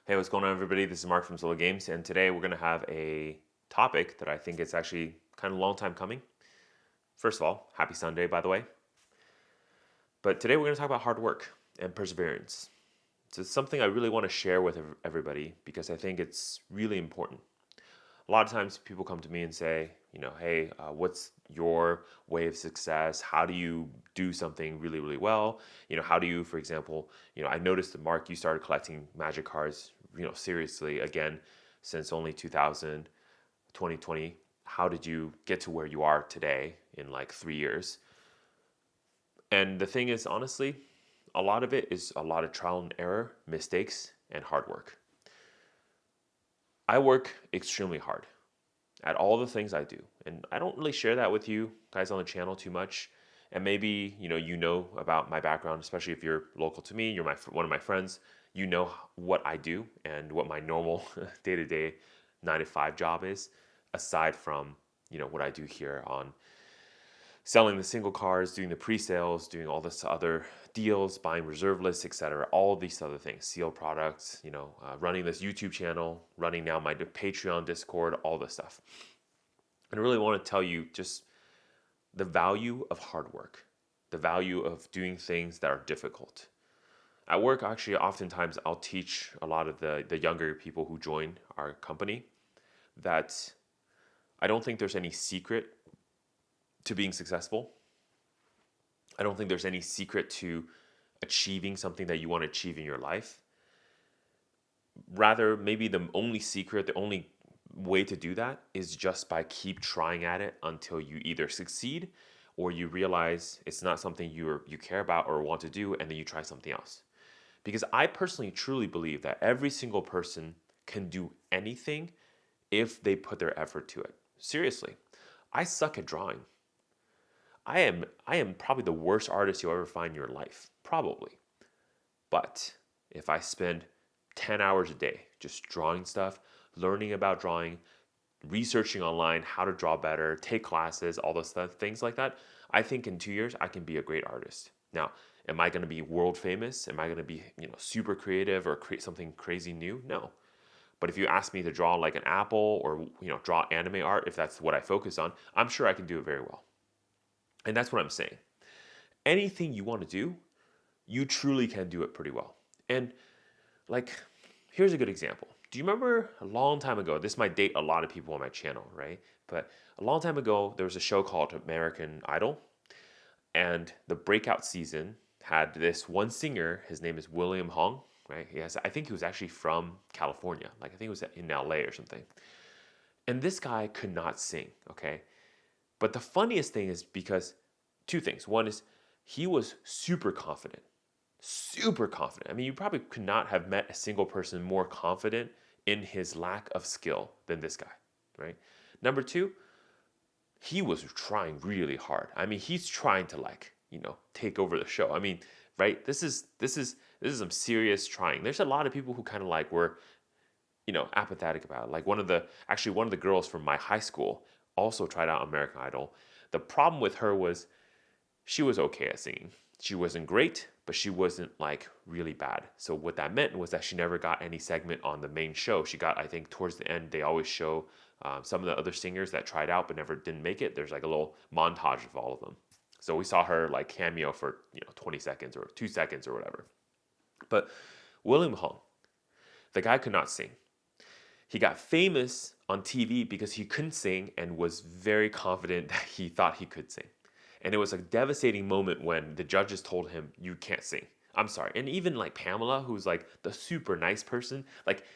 Hey, what's going on, everybody? This is Mark from Solo Games, and today we're going to have a topic that I think is actually kind of a long time coming. First of all, happy Sunday, by the way. But today we're going to talk about hard work and perseverance. So it's something I really want to share with everybody because I think it's really important. A lot of times people come to me and say, hey, what's your way of success? How do you do something really, really well? How do you, for example, I noticed that Mark, you started collecting magic cards, seriously again since only 2020. How did you get to where you are today in like 3 years? And the thing is, honestly, a lot of it is a lot of trial and error, mistakes, and hard work. I work extremely hard at all the things I do. And I don't really share that with you guys on the channel too much. And maybe, you know about my background, especially if you're local to me, you're one of my friends, you know what I do and what my normal day-to-day 9 to 5 job is, aside from, what I do here on selling the single cars, doing the pre-sales, doing all this other deals, buying reserve lists, etc. All of these other things, seal products, running this YouTube channel, running now my Patreon, Discord, all this stuff. And I really want to tell you just the value of hard work, the value of doing things that are difficult. At work, actually, oftentimes I'll teach a lot of the younger people who join our company that I don't think there's any secret to being successful. I don't think there's any secret to achieving something that you want to achieve in your life. Rather, maybe the only secret, the only way to do that is just by keep trying at it until you either succeed or you realize it's not something you care about or want to do, and then you try something else. Because I personally truly believe that every single person can do anything if they put their effort to it. Seriously, I suck at drawing. I am probably the worst artist you'll ever find in your life, probably. But if I spend 10 hours a day just drawing stuff, learning about drawing, researching online how to draw better, take classes, all those stuff, things like that, I think in 2 years I can be a great artist. Now, am I going to be world famous? Am I going to be, super creative or create something crazy new? No. But if you ask me to draw like an apple or, draw anime art, if that's what I focus on, I'm sure I can do it very well. And that's what I'm saying. Anything you want to do, you truly can do it pretty well. And here's a good example. Do you remember a long time ago, this might date a lot of people on my channel, right? But a long time ago, there was a show called American Idol. And the breakout season had this one singer, his name is William Hong, right? I think he was actually from California. I think it was in LA or something. And this guy could not sing, okay? But the funniest thing is because two things. One is he was super confident. Super confident. I mean, you probably could not have met a single person more confident in his lack of skill than this guy, right? Number two, he was trying really hard. I mean, he's trying to take over the show. I mean, right? This is some serious trying. There's a lot of people who kind of were, apathetic about it. One of the girls from my high school also tried out American Idol. The problem with her was she was okay at singing. She wasn't great, but she wasn't really bad. So what that meant was that she never got any segment on the main show. She got, I think towards the end, they always show some of the other singers that tried out but never didn't make it. There's a little montage of all of them. So we saw her cameo for 20 seconds or 2 seconds or whatever. But William Hung, the guy could not sing. He got famous on TV because he couldn't sing and was very confident that he thought he could sing. And it was a devastating moment when the judges told him, you can't sing. I'm sorry. And even Pamela, who's the super nice person,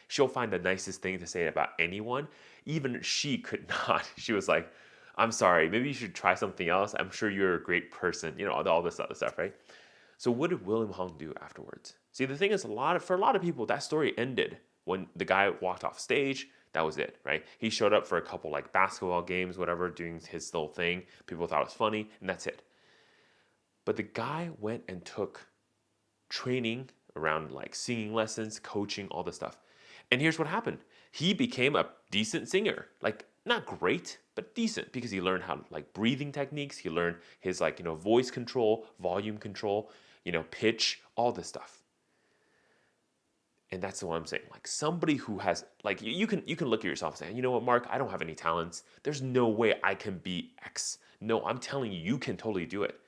she'll find the nicest thing to say about anyone. Even she could not. She was like, I'm sorry, maybe you should try something else. I'm sure you're a great person, all this other stuff, right? So what did William Hung do afterwards? See, the thing is, for a lot of people, that story ended when the guy walked off stage. That was it, right? He showed up for a couple basketball games, whatever, doing his little thing. People thought it was funny, and that's it. But the guy went and took training around singing lessons, coaching, all this stuff. And here's what happened. He became a decent singer. Not great, but decent, because he learned how breathing techniques. He learned his voice control, volume control, pitch, all this stuff. And that's what I'm saying. Like somebody who has like you can look at yourself and say, you know what, Mark, I don't have any talents. There's no way I can be X. No, I'm telling you, you can totally do it.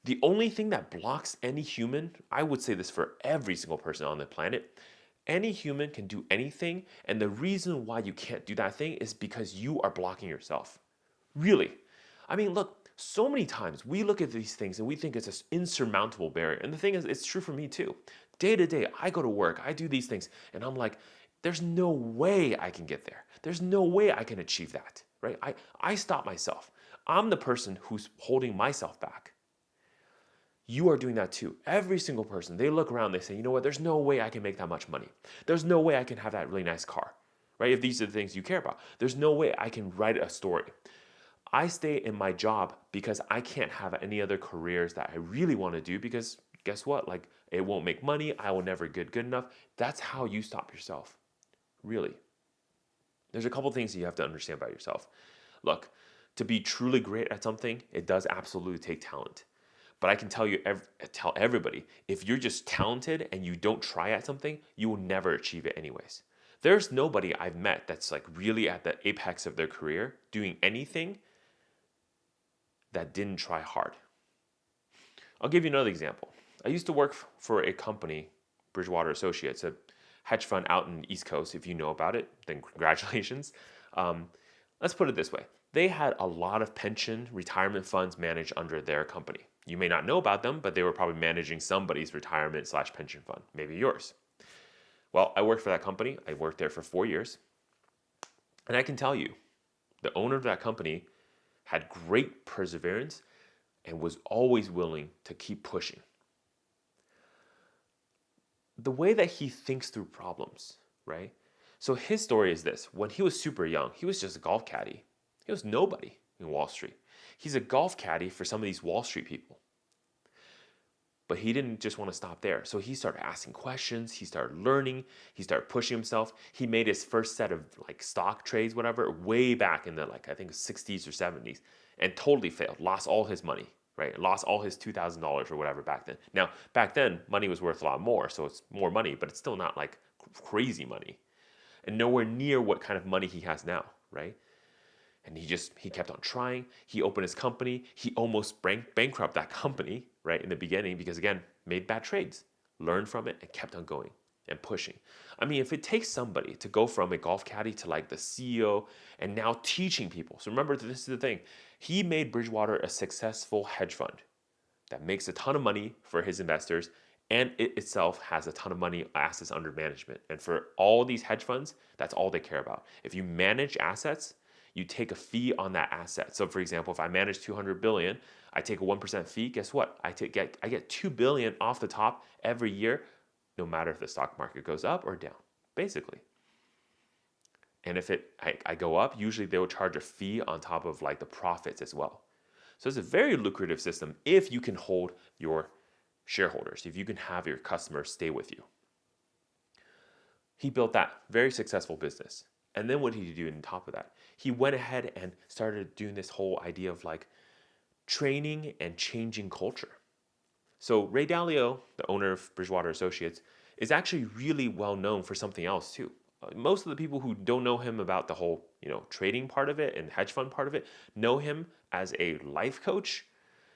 The only thing that blocks any human, I would say this for every single person on the planet, any human can do anything. And the reason why you can't do that thing is because you are blocking yourself. Really. I mean, look, so many times we look at these things and we think it's an insurmountable barrier. And the thing is, it's true for me too. Day to day, I go to work, I do these things, and I'm like, there's no way I can get there. There's no way I can achieve that, right? I stop myself. I'm the person who's holding myself back. You are doing that too. Every single person, they look around, they say, you know what, there's no way I can make that much money. There's no way I can have that really nice car, right? If these are the things you care about, there's no way I can write a story. I stay in my job because I can't have any other careers that I really want to do because guess what? Like it won't make money. I will never get good enough. That's how you stop yourself. Really. There's a couple things you have to understand about yourself. Look, to be truly great at something, it does absolutely take talent. But I can tell everybody, if you're just talented and you don't try at something, you will never achieve it anyways. There's nobody I've met that's like really at the apex of their career doing anything that didn't try hard. I'll give you another example. I used to work for a company, Bridgewater Associates, a hedge fund out in the East Coast. If you know about it, then congratulations. Let's put it this way. They had a lot of pension retirement funds managed under their company. You may not know about them, but they were probably managing somebody's retirement/pension fund, maybe yours. Well, I worked for that company. I worked there for 4 years. And I can tell you, the owner of that company had great perseverance and was always willing to keep pushing. The way that he thinks through problems, right? So his story is this. When he was super young, he was just a golf caddy. He was nobody in Wall Street. He's a golf caddy for some of these Wall Street people. But he didn't just want to stop there. So he started asking questions. He started learning. He started pushing himself. He made his first set of like stock trades, whatever, way back in the I think 60s or 70s and totally failed. Lost all his money, right? Lost all his $2,000 or whatever back then. Now, back then, money was worth a lot more. So it's more money, but it's still not like crazy money. And nowhere near what kind of money he has now, right? And he kept on trying. He opened his company. He almost bankrupted that company, right, in the beginning because, again, made bad trades, learned from it, and kept on going and pushing. I mean, if it takes somebody to go from a golf caddy to like the CEO and now teaching people. So remember, this is the thing. He made Bridgewater a successful hedge fund that makes a ton of money for his investors, and it itself has a ton of money, assets under management. And for all these hedge funds, that's all they care about. If you manage assets, you take a fee on that asset. So for example, if I manage 200 billion, I take a 1% fee. Guess what? I get 2 billion off the top every year, no matter if the stock market goes up or down, basically. And if I go up, usually they will charge a fee on top of like the profits as well. So it's a very lucrative system if you can hold your shareholders, if you can have your customers stay with you. He built that very successful business. And then what did he do on top of that? He went ahead and started doing this whole idea of like training and changing culture. So Ray Dalio, the owner of Bridgewater Associates, is actually really well known for something else too. Most of the people who don't know him about the whole, trading part of it and hedge fund part of it, know him as a life coach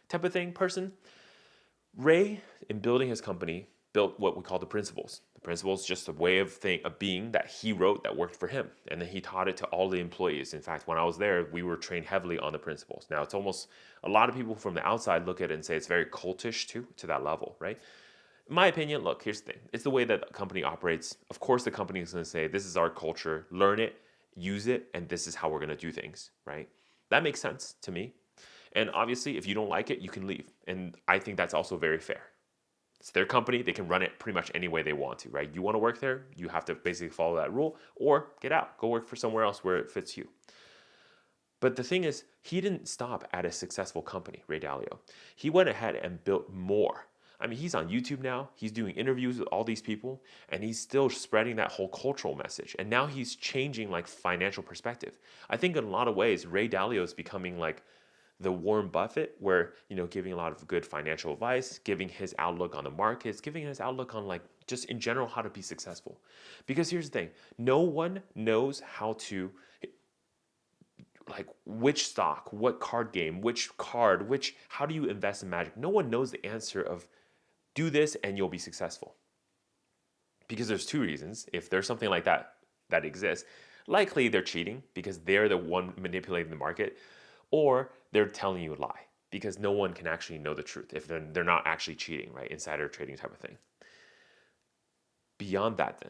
type of person. Ray, in building his company, built what we call the principles. The principles is just a way of being that he wrote that worked for him. And then he taught it to all the employees. In fact, when I was there, we were trained heavily on the principles. Now, it's almost, a lot of people from the outside look at it and say it's very cultish to that level, right? In my opinion, look, here's the thing. It's the way that the company operates. Of course, the company is going to say, this is our culture, learn it, use it, and this is how we're going to do things, right? That makes sense to me. And obviously, if you don't like it, you can leave. And I think that's also very fair. It's their company. They can run it pretty much any way they want to, right? You want to work there, you have to basically follow that rule or get out. Go work for somewhere else where it fits you. But the thing is, he didn't stop at a successful company, Ray Dalio. He went ahead and built more. I mean, he's on YouTube now. He's doing interviews with all these people, and he's still spreading that whole cultural message. And now he's changing like financial perspective. I think in a lot of ways, Ray Dalio is becoming like the Warren Buffett, where, giving a lot of good financial advice, giving his outlook on the markets, giving his outlook on like just in general how to be successful. Because here's the thing, no one knows how to, like, which stock, what card game, which card, how do you invest in Magic? No one knows the answer of do this and you'll be successful. Because there's two reasons. If there's something like that exists, likely they're cheating because they're the one manipulating the market, or they're telling you a lie because no one can actually know the truth if they're not actually cheating, right? Insider trading type of thing. Beyond that,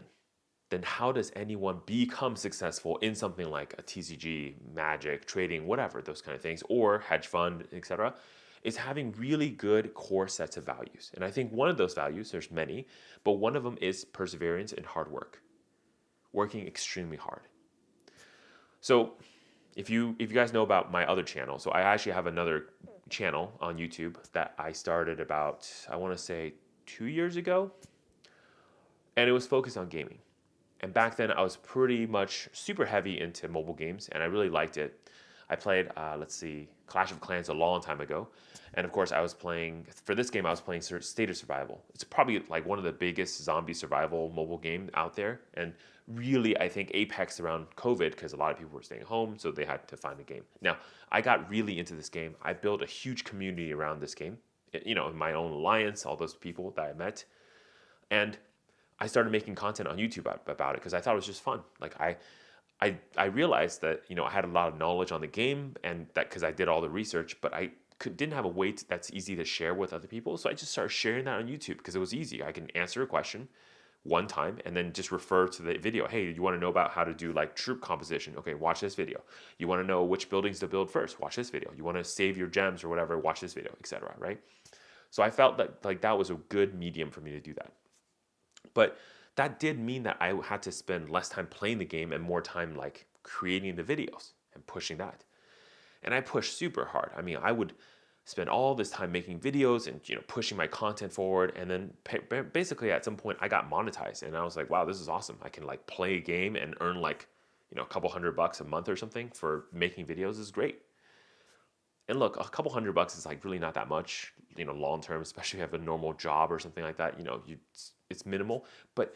then how does anyone become successful in something like a TCG, Magic, trading, whatever, those kind of things, or hedge fund, etc., is having really good core sets of values. And I think one of those values, there's many, but one of them is perseverance and hard work, working extremely hard. So if you guys know about my other channel, so I actually have another channel on YouTube that I started about, I want to say 2 years ago, and it was focused on gaming. And back then I was pretty much super heavy into mobile games, and I really liked it. I played, Clash of Clans a long time ago. And of course, for this game, I was playing State of Survival. It's probably like one of the biggest zombie survival mobile game out there. And really, I think apex around COVID because a lot of people were staying home, so they had to find a game. Now, I got really into this game. I built a huge community around this game, my own alliance, all those people that I met. And I started making content on YouTube about it because I thought it was just fun. Like I realized that I had a lot of knowledge on the game, and that because I did all the research, but I didn't have a way that's easy to share with other people. So I just started sharing that on YouTube because it was easy. I can answer a question one time and then just refer to the video. Hey, you want to know about how to do like troop composition? Okay, watch this video. You want to know which buildings to build first? Watch this video. You want to save your gems or whatever? Watch this video, etc. Right? So I felt that like that was a good medium for me to do that. But that did mean that I had to spend less time playing the game and more time like creating the videos and pushing that. And I pushed super hard. I mean, I would spend all this time making videos and pushing my content forward, and then basically at some point I got monetized, and I was like, wow, this is awesome. I can like play a game and earn like a couple $100 a month or something for making videos. Is great. And look, a couple $100 is like really not that much, long term, especially if you have a normal job or something like that. It's minimal, but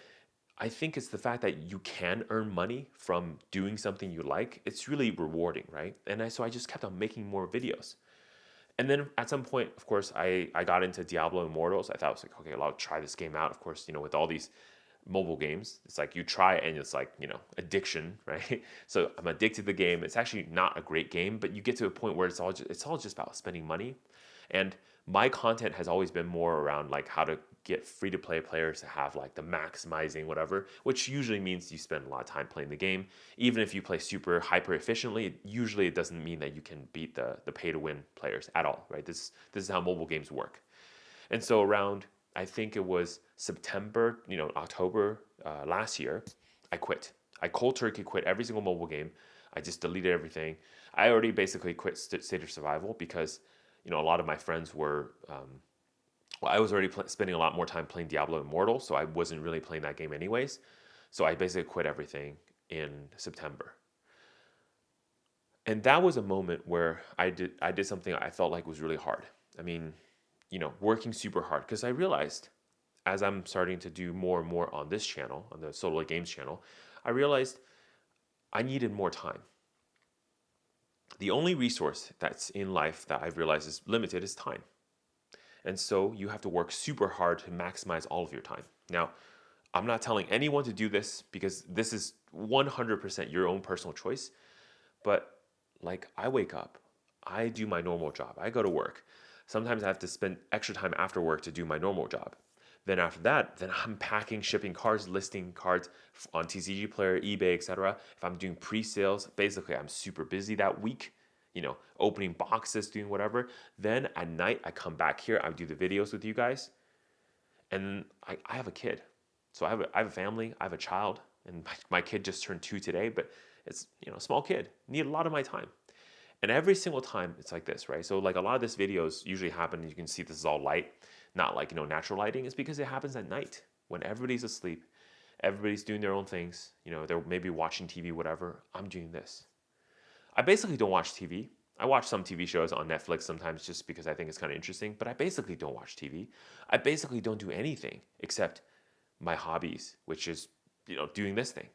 I think it's the fact that you can earn money from doing something you like. It's really rewarding, right? And so I just kept on making more videos. And then at some point, of course, I got into Diablo Immortals. I thought I was like, okay, I'll try this game out. Of course, with all these mobile games, it's like you try it and it's like, addiction, right? So I'm addicted to the game. It's actually not a great game, but you get to a point where it's all just about spending money. And my content has always been more around like how to get free-to-play players to have like the maximizing whatever, which usually means you spend a lot of time playing the game. Even if you play super hyper efficiently, usually it doesn't mean that you can beat the pay-to-win players at all, right? This is how mobile games work. And so around, I think it was September, October last year, I quit. I cold turkey quit every single mobile game. I just deleted everything. I already basically quit State of Survival because a lot of my friends were, I was already spending a lot more time playing Diablo Immortal, so I wasn't really playing that game anyways. So I basically quit everything in September. And that was a moment where I did something I felt like was really hard. I mean, working super hard, because I realized as I'm starting to do more and more on this channel, on the Solo Games channel, I realized I needed more time. The only resource that's in life that I've realized is limited is time. And so you have to work super hard to maximize all of your time. Now, I'm not telling anyone to do this because this is 100% your own personal choice. But like I wake up, I do my normal job. I go to work. Sometimes I have to spend extra time after work to do my normal job. Then after that, then I'm packing, shipping cards, listing cards on TCG Player, eBay, etc. If I'm doing pre-sales, basically I'm super busy that week, opening boxes, doing whatever. Then at night, I come back here, I do the videos with you guys. And I have a kid. So I have a family, I have a child, and my kid just turned 2 today, but it's, a small kid, need a lot of my time. And every single time it's like this, right? So like a lot of these videos usually happen, you can see this is all light, not like, natural lighting. It's because it happens at night when everybody's asleep, everybody's doing their own things, they're maybe watching TV, whatever. I'm doing this. I basically don't watch TV. I watch some TV shows on Netflix sometimes just because I think it's kind of interesting, but I basically don't watch TV. I basically don't do anything except my hobbies, which is, doing this thing.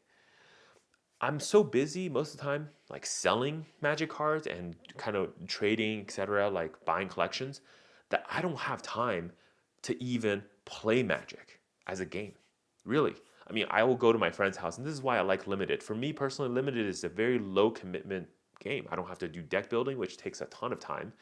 I'm so busy most of the time, like selling Magic cards and kind of trading, etc., like buying collections, that I don't have time to even play Magic as a game. Really. I mean, I will go to my friend's house, and this is why I like Limited. For me personally, Limited is a very low commitment game. I don't have to do deck building, which takes a ton of time.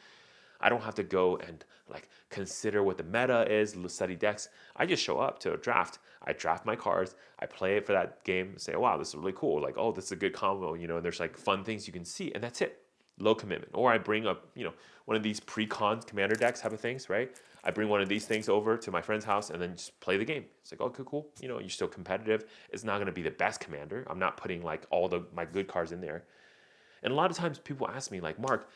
I don't have to go and like consider what the meta is, study decks. I just show up to a draft. I draft my cards. I play it for that game. And say, wow, this is really cool. Like, oh, this is a good combo. And there's like fun things you can see, and that's it. Low commitment. Or I bring up, one of these pre-con commander decks type of things, right? I bring one of these things over to my friend's house and then just play the game. It's like, okay, cool. You're still competitive. It's not going to be the best commander. I'm not putting like all my good cards in there. And a lot of times people ask me like, Mark,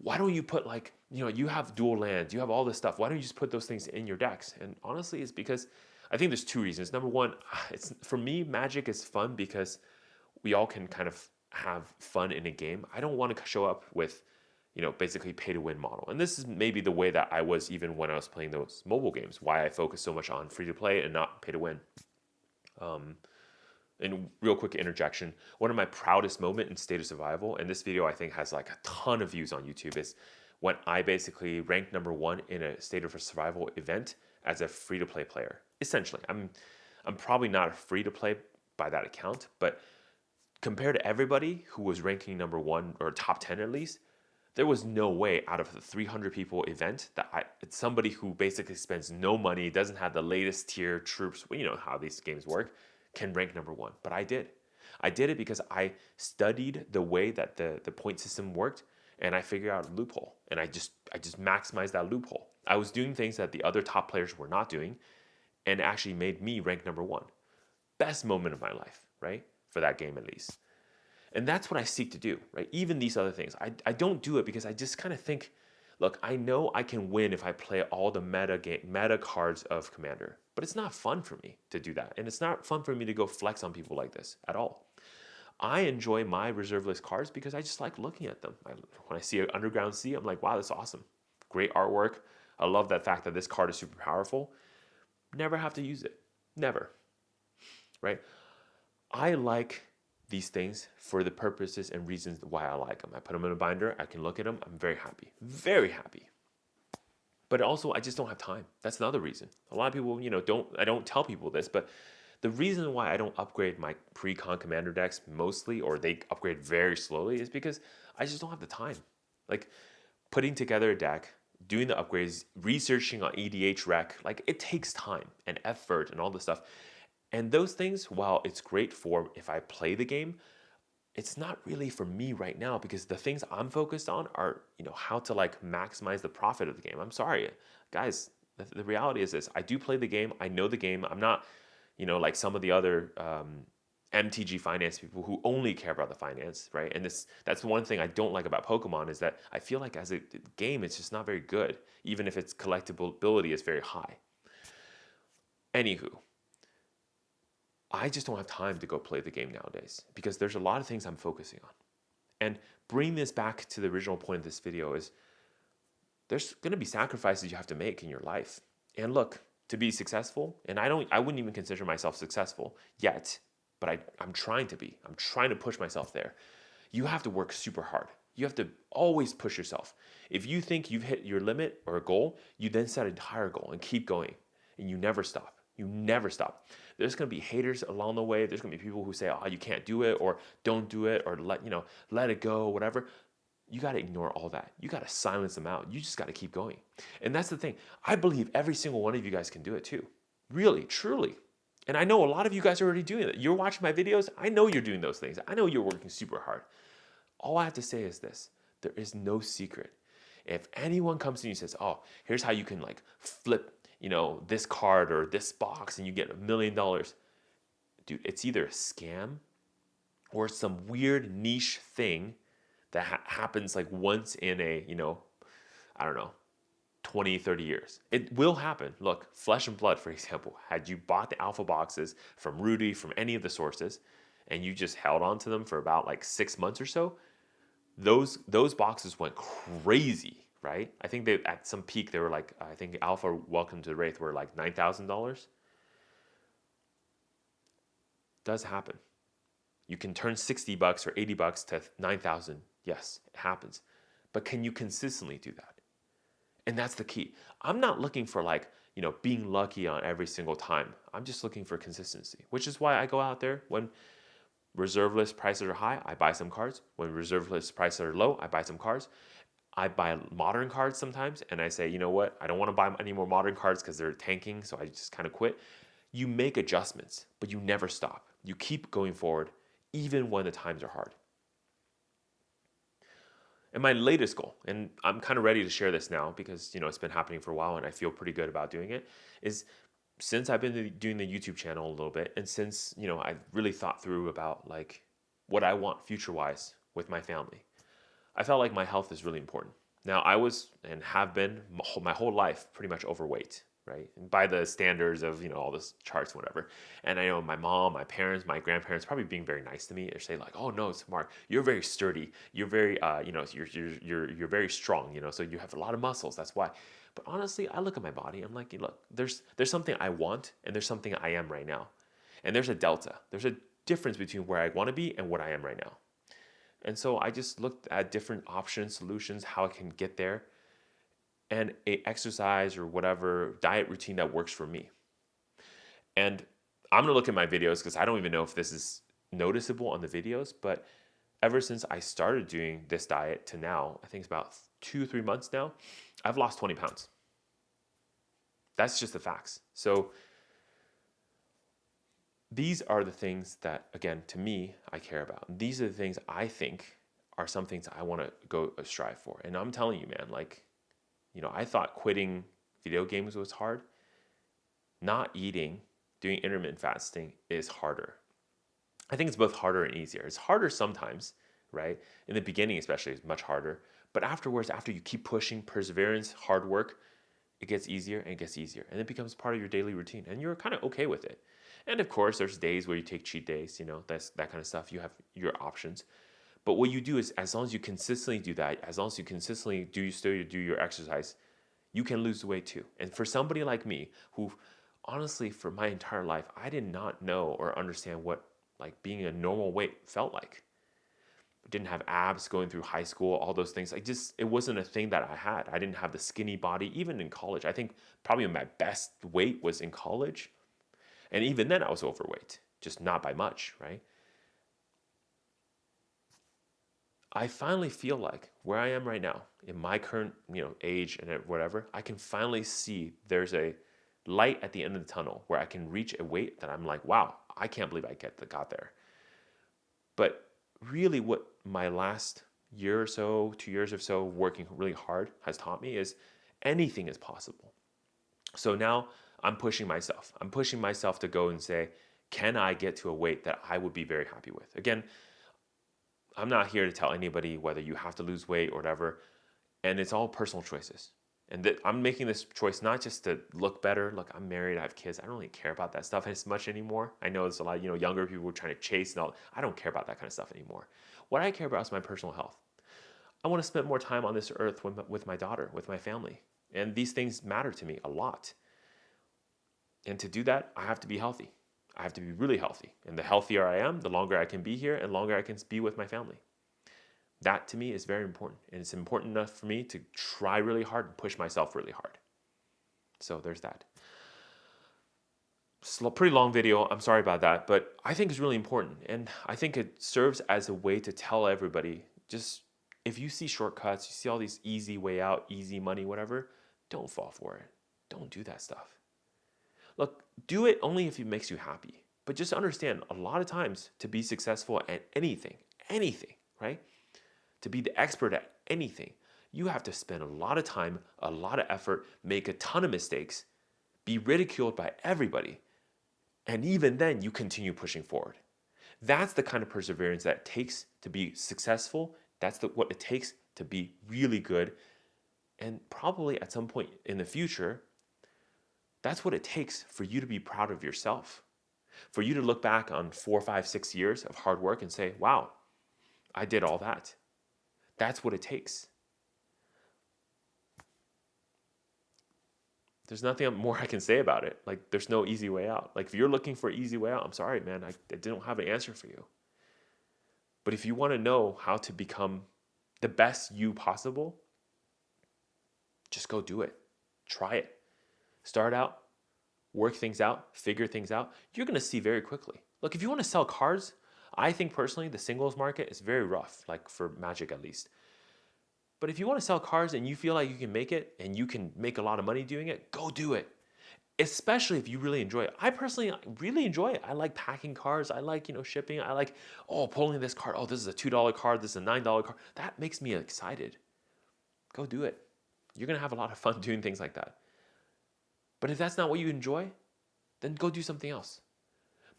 why don't you put like, you have dual lands, you have all this stuff. Why don't you just put those things in your decks? And honestly, it's because I think there's two reasons. Number one, it's for me, Magic is fun because we all can kind of have fun in a game. I don't want to show up with, basically pay to win model. And this is maybe the way that I was even when I was playing those mobile games, why I focus so much on free to play and not pay to win. And real quick interjection, one of my proudest moment in State of Survival, and this video I think has like a ton of views on YouTube, is when I basically ranked number 1 in a State of Survival event as a free-to-play player. Essentially, I'm probably not a free-to-play by that account, but compared to everybody who was ranking number 1 or top 10 at least, there was no way out of the 300 people event that it's somebody who basically spends no money, doesn't have the latest tier troops, you know how these games work, can rank number 1. But I did. I did it because I studied the way that the point system worked, and I figured out a loophole, and I just maximized that loophole. I was doing things that the other top players were not doing, and actually made me rank number 1. Best moment of my life, right? For that game at least. And that's what I seek to do, right? Even these other things. I don't do it because I just kind of think, look, I know I can win if I play all the meta cards of Commander, but it's not fun for me to do that. And it's not fun for me to go flex on people like this at all. I enjoy my reserve list cards because I just like looking at them. When I see an Underground Sea, I'm like, wow, that's awesome. Great artwork. I love that fact that this card is super powerful. Never have to use it. Never. Right? I like these things for the purposes and reasons why I like them. I put them in a binder. I can look at them. I'm very happy. Very happy. But also, I just don't have time. That's another reason. A lot of people, I don't tell people this, but the reason why I don't upgrade my pre-con commander decks mostly, or they upgrade very slowly, is because I just don't have the time. Like, putting together a deck, doing the upgrades, researching on EDH rec, like, it takes time and effort and all this stuff. And those things, while it's great for if I play the game, it's not really for me right now, because the things I'm focused on are, how to like maximize the profit of the game. I'm sorry, guys, the reality is this. I do play the game. I know the game. I'm not, like some of the other MTG finance people who only care about the finance, right? And that's one thing I don't like about Pokemon, is that I feel like as a game, it's just not very good, even if its collectibility is very high. Anywho, I just don't have time to go play the game nowadays because there's a lot of things I'm focusing on. And bring this back to the original point of this video is there's going to be sacrifices you have to make in your life. And look, to be successful, and I wouldn't even consider myself successful yet, but I'm trying to be. I'm trying to push myself there. You have to work super hard. You have to always push yourself. If you think you've hit your limit or a goal, you then set a higher goal and keep going. And you never stop. You never stop. There's going to be haters along the way. There's going to be people who say, oh, you can't do it, or don't do it, or let it go, whatever. You got to ignore all that. You got to silence them out. You just got to keep going. And that's the thing. I believe every single one of you guys can do it too. Really, truly. And I know a lot of you guys are already doing it. You're watching my videos. I know you're doing those things. I know you're working super hard. All I have to say is this. There is no secret. If anyone comes to you and says, oh, here's how you can like flip this card or this box and you get $1 million. Dude, it's either a scam or some weird niche thing that happens like once in a, 20, 30 years. It will happen. Look, Flesh and Blood, for example, had you bought the alpha boxes from Rudy, from any of the sources, and you just held on to them for about like 6 months or so, those boxes went crazy, right? I think they at some peak they were like, I think Alpha Welcome to the Wraith were like $9,000. Does happen. You can turn $60 or $80 to 9,000. Yes, it happens. But can you consistently do that? And that's the key. I'm not looking for like, being lucky on every single time. I'm just looking for consistency, which is why I go out there when reserve list prices are high, I buy some cards. When reserve list prices are low, I buy some cards. I buy modern cards sometimes, and I say, you know what? I don't want to buy any more modern cards because they're tanking, so I just kind of quit. You make adjustments, but you never stop. You keep going forward, even when the times are hard. And my latest goal, and I'm kind of ready to share this now because, it's been happening for a while and I feel pretty good about doing it, is since I've been doing the YouTube channel a little bit, and since, I've really thought through about like what I want future-wise with my family, I felt like my health is really important. Now, I was and have been my whole life pretty much overweight, right? And by the standards of, all this charts, whatever. And I know my mom, my parents, my grandparents probably being very nice to me or say like, oh no, it's Mark, you're very sturdy. You're very, you're very strong, so you have a lot of muscles. That's why. But honestly, I look at my body. I'm like, look, there's something I want and there's something I am right now. And there's a delta. There's a difference between where I want to be and what I am right now. And so I just looked at different options, solutions, how I can get there, and a exercise or whatever diet routine that works for me. And I'm gonna look at my videos because I don't even know if this is noticeable on the videos, but ever since I started doing this diet to now, I think it's about 2-3 months now, I've lost 20 pounds. That's just the facts. So these are the things that, again, to me, I care about. These are the things I think are some things I want to go strive for. And I'm telling you, man, like, I thought quitting video games was hard. Not eating, doing intermittent fasting is harder. I think it's both harder and easier. It's harder sometimes, right? In the beginning, especially, it's much harder. But afterwards, after you keep pushing, perseverance, hard work, it gets easier and it gets easier. And it becomes part of your daily routine. And you're kind of okay with it. And of course, there's days where you take cheat days, that's that kind of stuff. You have your options. But what you do is, as long as you consistently do that, as long as you consistently do your exercise, you can lose the weight too. And for somebody like me, who honestly, for my entire life, I did not know or understand what like being a normal weight felt like. I didn't have abs going through high school, all those things. It wasn't a thing that I had. I didn't have the skinny body, even in college. I think probably my best weight was in college. And even then I was overweight, just not by much, right? I finally feel like where I am right now, in my current, age and whatever, I can finally see there's a light at the end of the tunnel where I can reach a weight that I'm like, wow, I can't believe I got there. But really what my last year or so, 2 years or so, working really hard has taught me is anything is possible. So now I'm pushing myself. I'm pushing myself to go and say, can I get to a weight that I would be very happy with? Again, I'm not here to tell anybody whether you have to lose weight or whatever, and it's all personal choices. And I'm making this choice not just to look better. Look, I'm married, I have kids. I don't really care about that stuff as much anymore. I know there's a lot of younger people who are trying to chase and all. I don't care about that kind of stuff anymore. What I care about is my personal health. I want to spend more time on this earth with my daughter, with my family. And these things matter to me a lot. And to do that, I have to be healthy. I have to be really healthy. And the healthier I am, the longer I can be here and longer I can be with my family. That to me is very important. And it's important enough for me to try really hard and push myself really hard. So there's that. Pretty long video. I'm sorry about that. But I think it's really important. And I think it serves as a way to tell everybody, just if you see shortcuts, you see all these easy way out, easy money, whatever, don't fall for it. Don't do that stuff. Look, do it only if it makes you happy. But just understand, a lot of times to be successful at anything, right? To be the expert at anything, you have to spend a lot of time, a lot of effort, make a ton of mistakes, be ridiculed by everybody. And even then, you continue pushing forward. That's the kind of perseverance that it takes to be successful. That's what it takes to be really good. And probably at some point in the future, that's what it takes for you to be proud of yourself. For you to look back on 4, 5, 6 years of hard work and say, wow, I did all that. That's what it takes. There's nothing more I can say about it. Like, there's no easy way out. Like, if you're looking for an easy way out, I'm sorry, man. I didn't have an answer for you. But if you want to know how to become the best you possible, just go do it. Try it. Start out, work things out, figure things out. You're going to see very quickly. Look, if you want to sell cards, I think personally the singles market is very rough, like for Magic at least. But if you want to sell cards and you feel like you can make it and you can make a lot of money doing it, go do it. Especially if you really enjoy it. I personally really enjoy it. I like packing cards. I like, shipping. I like, pulling this card. Oh, this is a $2 card. This is a $9 card. That makes me excited. Go do it. You're going to have a lot of fun doing things like that. But if that's not what you enjoy, then go do something else.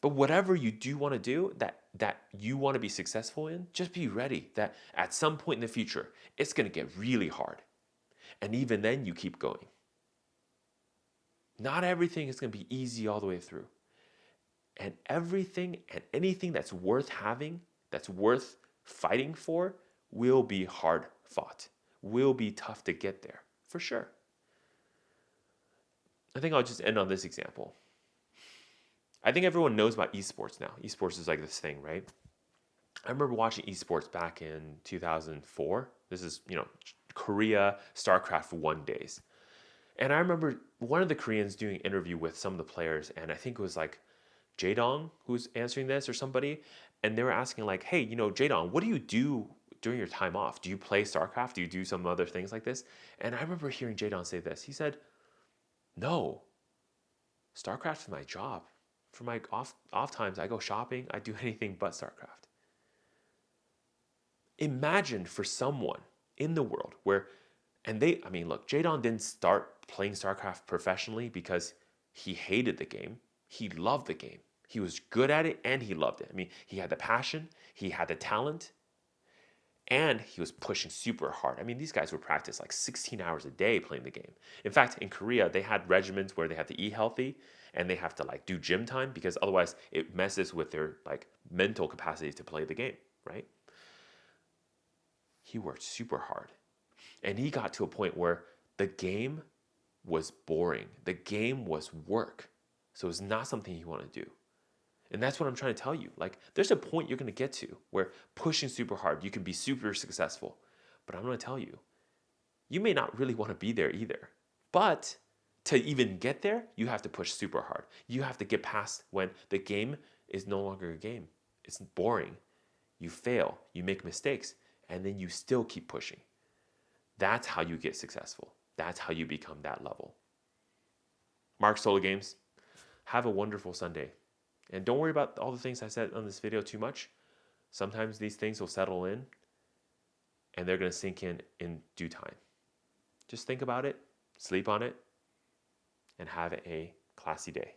But whatever you do want to do that you want to be successful in, just be ready that at some point in the future, it's going to get really hard. And even then, you keep going. Not everything is going to be easy all the way through. And everything and anything that's worth having, that's worth fighting for, will be hard fought, will be tough to get there, for sure. I think I'll just end on this example. I think everyone knows about esports now. Esports is like this thing, right? I remember watching esports back in 2004. This is, Korea StarCraft 1 days. And I remember one of the Koreans doing an interview with some of the players, and I think it was like Jaedong who's answering this or somebody, and they were asking like, hey, Jaedong, what do you do during your time off? Do you play StarCraft? Do you do some other things like this? And I remember hearing Jaedong say this. He said, no, StarCraft is my job. For my off times, I go shopping. I do anything but StarCraft. Imagine for someone in the world where, look, Jaedong didn't start playing StarCraft professionally because he hated the game. He loved the game. He was good at it and he loved it. He had the passion, he had the talent, and he was pushing super hard. These guys would practice like 16 hours a day playing the game. In fact, in Korea, they had regimens where they had to eat healthy and they have to like do gym time because otherwise it messes with their like mental capacity to play the game, right? He worked super hard. And he got to a point where the game was boring. The game was work. So it's not something you want to do. And that's what I'm trying to tell you. Like, there's a point you're going to get to where pushing super hard, you can be super successful. But I'm going to tell you, you may not really want to be there either. But to even get there, you have to push super hard. You have to get past when the game is no longer a game. It's boring. You fail, you make mistakes, and then you still keep pushing. That's how you get successful. That's how you become that level. Mark Solo Games, have a wonderful Sunday. And don't worry about all the things I said on this video too much. Sometimes these things will settle in and they're going to sink in due time. Just think about it, sleep on it, and have a classy day.